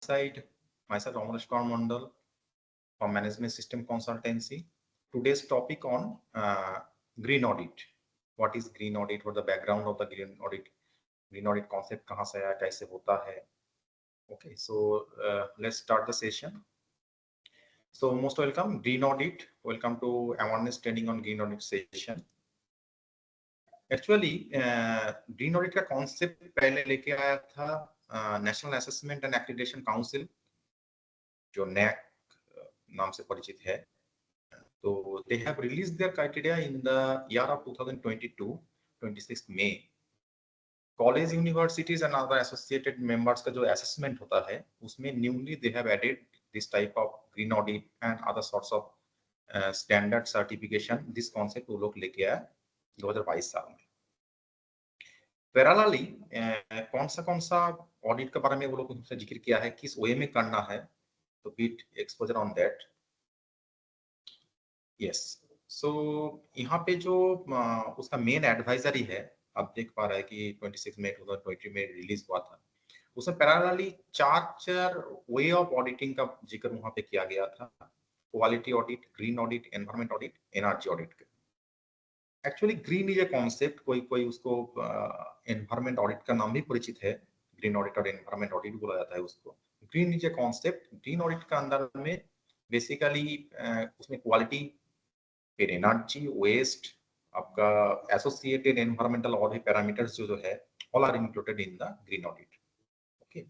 side, myself Amresh Kumar Mondal from Management System Consultancy. Today's topic on green audit. What is green audit? What the background of the green audit? Green audit concept कहाँ से आया, कैसे होता है? Okay, so let's start the session. So most welcome, green audit. Welcome to awareness training on green audit session. Actually green audit का concept पहले लेके आया था national assessment and accreditation council, जो नैक नाम से परिचित है. तो they have release their criteria in the year of 2022, 26 मई. College, universities and other associated members का जो असेसमेंट होता है, उसमें newly they have added this type of green audit and other sorts of standard certification. This concept वो लोग लेके आया 2022 साल में. पैरेलली कौन सा ऑडिट के बारे में वो लोग ने जिक्र किया है, किस वे में करना है, तो beat exposure on that. Yes, so यहाँ पे जो उसका मेन एडवाइजरी है, आप देख पा रहे हैं कि 26 मई 2020 में रिलीज हुआ था. उसमें पैरेलली चार वे ऑफ ऑडिटिंग का जिक्र वहां पे किया गया था. Quality audit, green audit, environment audit, energy audit. Actually green is a concept, कोई उसको एनवायरमेंट ऑडिट का नाम भी परिचित है. ग्रीन ऑडिट और एनवायरमेंट ऑडिट बोला जाता है उसको. Green is a concept. Green audit का अंदर में बेसिकली उसमें क्वालिटी, फिर एनर्जी, वेस्ट, आपका एसोसिएटेड एनवायरमेंटल और भी पैरामीटर्स जो है, all are included in the green audit. Okay,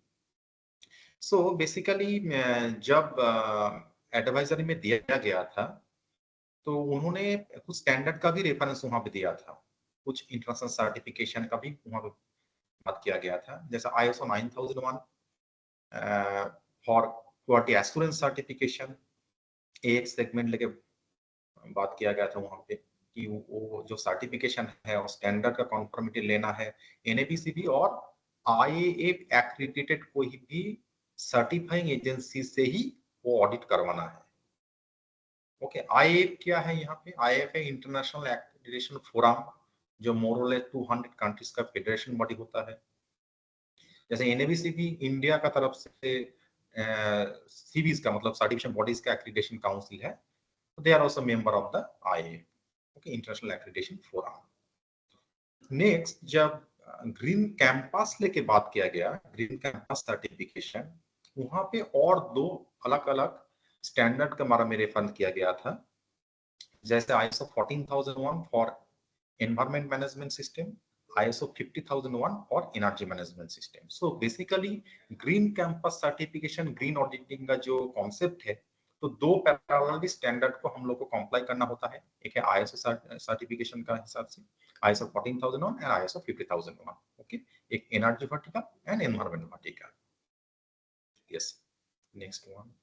so basically जब एडवाइजरी में दिया गया था, तो उन्होंने कुछ स्टैंडर्ड का भी रेफरेंस वहां पे दिया था, कुछ इंटरनेशनल सर्टिफिकेशन का भी वहां पे बात किया गया था. जैसा ISO 9001 for quality assurance certification, एक सेगमेंट लेके बात किया गया था वहां पे कि वो जो सर्टिफिकेशन है और स्टैंडर्ड का कॉन्फर्मिटी लेना है. NABCB और IAA एक्रीडिटेड कोई भी सर्टिफाइंग एजेंसी से ही वो ऑडिट करवाना है. ओके, IAF क्या है यहाँ पे? IAF है इंटरनेशनल एक्रीडिटेशन फोरम, जो मोर और लेस 200 कंट्रीज का फेडरेशन बॉडी होता है. जैसे NABCB इंडिया का तरफ से सीबीज का मतलब सर्टिफिकेशन बॉडीज का एक्रीडिटेशन काउंसिल है. They are also member of the IAF, okay, international accreditation forum. Next, जब ग्रीन कैंपस लेके बात किया गया, ग्रीन कैंपस सर्टिफिकेशन, वहां पे और दो अलग अलग स्टैंडर्ड के बारे में रेफर किया गया था. जैसे ISO 14001 for environment management system, ISO 50001 और energy management system. So basically green campus certification, green auditing का जो कॉन्सेप्ट है, तो दो पैरेलल स्टैंडर्ड को हम लोग को कंप्लाई करना होता है. एक है ISO सर्टिफिकेशन का हिसाब से ISO 14001 एंड ISO 50001. ओके, एक energy vertical and environment vertical. Yes, next one.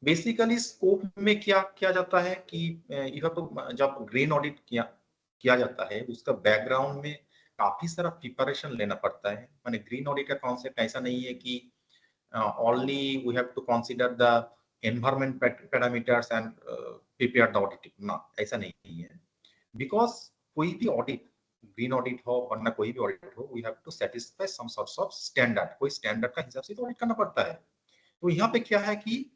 Basically scope में क्या किया जाता है कि यह तो जब ग्रीन ऑडिट किया जाता है, उसका बैकग्राउंड में काफी सारा प्रिपरेशन लेना पड़ता है. माने ग्रीन ऑडिट का कॉन्सेप्ट ऐसा नहीं है कि only we have to consider the environment parameters and prepare the audit. ना, ऐसा नहीं है. बिकॉज कोई भी ऑडिट, ग्रीन ऑडिट हो वरना कोई भी ऑडिट हो, we have to satisfy some sorts of standard. कोई स्टैंडर्ड का हिसाब से तो ऑडिट करना पड़ता है. तो यहाँ पे क्या है कि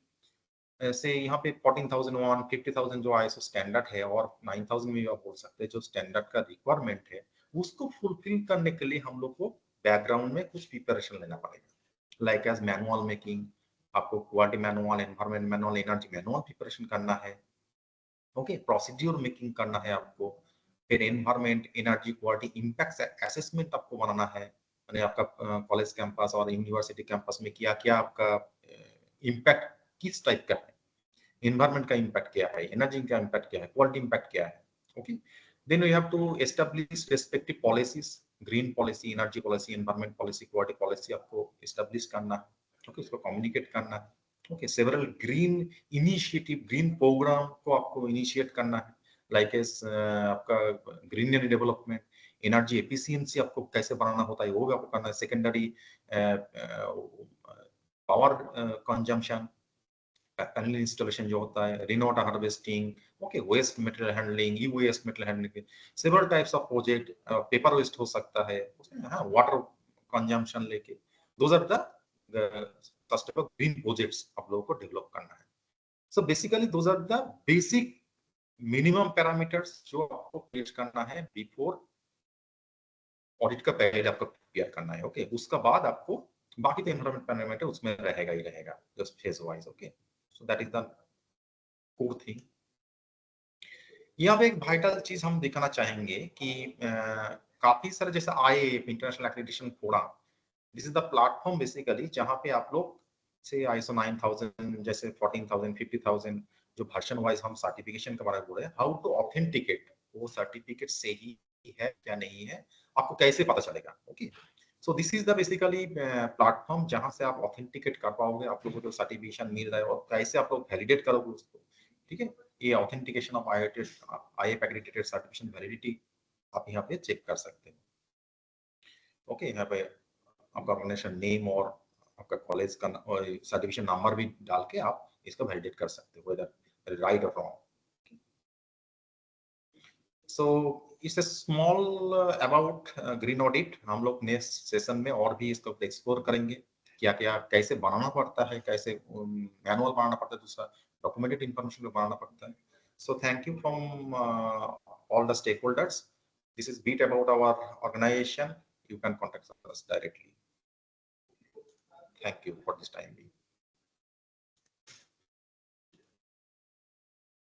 ऐसे यहाँ पे 14,001, 50,000 जो ISO स्टैंडर्ड है और 9,000 भी आप बोल सकते हैं, जो स्टैंडर्ड का रिक्वायरमेंट है, उसको फुलफिल करने के लिए हम लोग को बैकग्राउंड में कुछ प्रिपरेशन लेना पड़ेगा. लाइक एज मैनुअल मेकिंग, आपको quality manual, environment manual, energy manual preparation करना है. ओके, प्रोसीड्यूर मेकिंग करना है आपको. फिर environment, energy, quality impact assessment आपको बनाना है. यानी आपका कॉलेज कैंपस और यूनिवर्सिटी कैंपस में क्या क्या आपका इम्पैक्ट किस टाइप का है, एनवायरमेंट का इम्पैक्ट क्या है, एनर्जी का इम्पैक्ट क्या है, क्वालिटी इम्पैक्ट क्या है. Okay, then we have to establish respective policies, green policy, energy policy, environment policy, quality policy आपको एस्टैब्लिश करना है. ओके, उसको कम्युनिकेट करना है. Okay, several green initiative, green program को आपको इनिशिएट करना है. लाइक एस आपका ग्रीनरी डेवलपमेंट, एनर्जी एफिशिएंसी आपको कैसे बनाना होता है, वो भी आपको करना है. Secondary power consumption, panel installation जो होता है, rain water harvesting, okay, waste material handling, e waste material handling, several types of project. Paper waste हो सकता है उसमें, हाँ, वाटर कंजम्पशन लेके. Those are the sustainable green projects आप लोगों को डेवलप करना है। So basically those are the basic minimum parameters जो आपको क्रिएट करना है बिफोर ऑडिट का पहले आपको प्रिपेयर करना है। ओके, उसका बाद आपको बाकी तो एनवायरमेंट पैरामीटर उसमें रहेगा ही रहेगा, just phase wise. Okay, so that is the core thing. यहाँ पे एक वाइटल चीज हम दिखाना चाहेंगे कि काफी सारे जैसे international accreditation forum, this is the platform basically जहाँ पे आप लोग से ISO 9000 जैसे 14,000 50,000 जो वर्जन वाइज हम सर्टिफिकेशन के बारे में बोल रहे हैं, हाउ टू ऑथेंटिकेट वो सर्टिफिकेट सही है क्या नहीं है, आपको कैसे पता चलेगा। Okay, so this is the basically platform जहां से आप ऑथेंटिकेट कर पाओगे आप लोगों को जो सर्टिफिकेशन मिल रहा है और कैसे आप लोग वैलिडेट करोगे उसको। ठीक है, ये authentication of IAP accredited certification validity आप यहाँ पे चेक कर सकते हैं। ओके, यहाँ पे आपका ऑर्गेनाइजेशन नेम और आपका कॉलेज का सर्टिफिकेशन नंबर भी डाल के आप इसको वैलिडेट कर सकते हो वेदर राइट और wrong. So it's a small about green audit. हम लोग नेक्स्ट सेशन में और भी इसको एक्सप्लोर करेंगे, क्या क्या कैसे बनाना पड़ता है, कैसे मैनुअल बनाना पड़ता है, दूसरा डॉक्यूमेंटेड इंफॉर्मेशन को बनाना पड़ता है। So thank you from all the stakeholders. This is bit about our organization, you can contact us directly. Thank you for this time being.